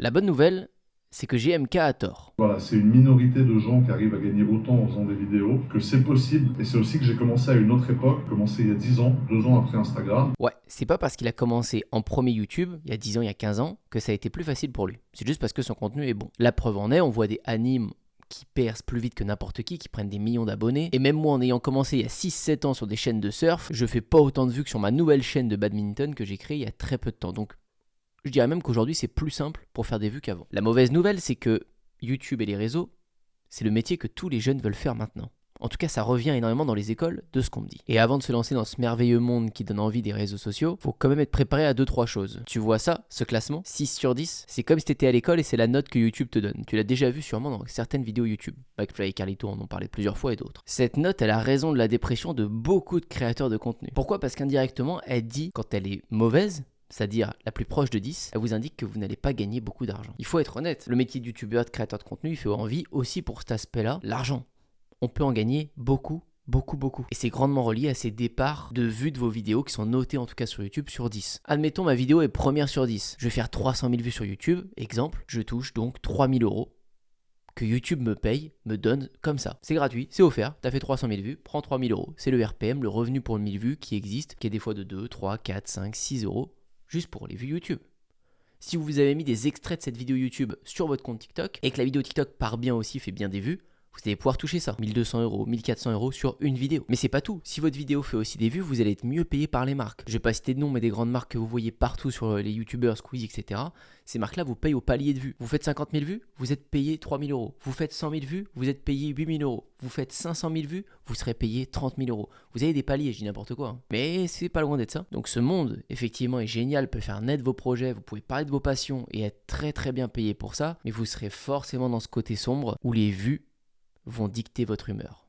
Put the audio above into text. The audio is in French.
La bonne nouvelle, c'est que GMK a tort. Voilà, c'est une minorité de gens qui arrivent à gagner autant en faisant des vidéos, que c'est possible. Et c'est aussi que j'ai commencé à une autre époque, commencé il y a 10 ans, 2 ans après Instagram. Ouais, c'est pas parce qu'il a commencé en premier YouTube, il y a 10 ans, il y a 15 ans, que ça a été plus facile pour lui. C'est juste parce que son contenu est bon. La preuve en est, on voit des animes qui percent plus vite que n'importe qui prennent des millions d'abonnés. Et même moi, en ayant commencé il y a 6-7 ans sur des chaînes de surf, je fais pas autant de vues que sur ma nouvelle chaîne de badminton que j'ai créée il y a très peu de temps. Donc, je dirais même qu'aujourd'hui, c'est plus simple pour faire des vues qu'avant. La mauvaise nouvelle, c'est que YouTube et les réseaux, c'est le métier que tous les jeunes veulent faire maintenant. En tout cas, ça revient énormément dans les écoles de ce qu'on me dit. Et avant de se lancer dans ce merveilleux monde qui donne envie des réseaux sociaux, faut quand même être préparé à 2-3 choses. Tu vois ça, ce classement, 6 sur 10, c'est comme si t'étais à l'école et c'est la note que YouTube te donne. Tu l'as déjà vu sûrement dans certaines vidéos YouTube. McFly et Carlito en ont parlé plusieurs fois et d'autres. Cette note, elle a raison de la dépression de beaucoup de créateurs de contenu. Pourquoi ? Parce qu'indirectement, elle dit, quand elle est mauvaise, c'est-à-dire la plus proche de 10, elle vous indique que vous n'allez pas gagner beaucoup d'argent. Il faut être honnête, le métier de youtubeur, de créateur de contenu, il fait envie aussi pour cet aspect-là, l'argent. On peut en gagner beaucoup. Et c'est grandement relié à ces départs de vues de vos vidéos qui sont notées en tout cas sur YouTube sur 10. Admettons ma vidéo est première sur 10. Je vais faire 300 000 vues sur YouTube, exemple, je touche donc 3 000 euros que YouTube me paye, me donne comme ça. C'est gratuit, c'est offert, t'as fait 300 000 vues, prends 3 000 euros. C'est le RPM, le revenu pour 1000 vues qui existe, qui est des fois de 2, 3, 4, 5, 6 euros, juste pour les vues YouTube. Si vous avez mis des extraits de cette vidéo YouTube sur votre compte TikTok et que la vidéo TikTok part bien aussi, fait bien des vues, vous allez pouvoir toucher ça, 1200 euros, 1400 euros sur une vidéo. Mais c'est pas tout. Si votre vidéo fait aussi des vues, vous allez être mieux payé par les marques. Je vais pas citer de nom, mais des grandes marques que vous voyez partout sur les youtubeurs, Squeezie, etc. Ces marques-là vous payent au palier de vues. Vous faites 50 000 vues, vous êtes payé 3 000 euros. Vous faites 100 000 vues, vous êtes payé 8 000 euros. Vous faites 500 000 vues, vous serez payé 30 000 euros. Vous avez des paliers, je dis n'importe quoi, hein. Mais c'est pas loin d'être ça. Donc ce monde, effectivement, est génial, peut faire naître vos projets, vous pouvez parler de vos passions et être très très bien payé pour ça. Mais vous serez forcément dans ce côté sombre où les vues vont dicter votre humeur.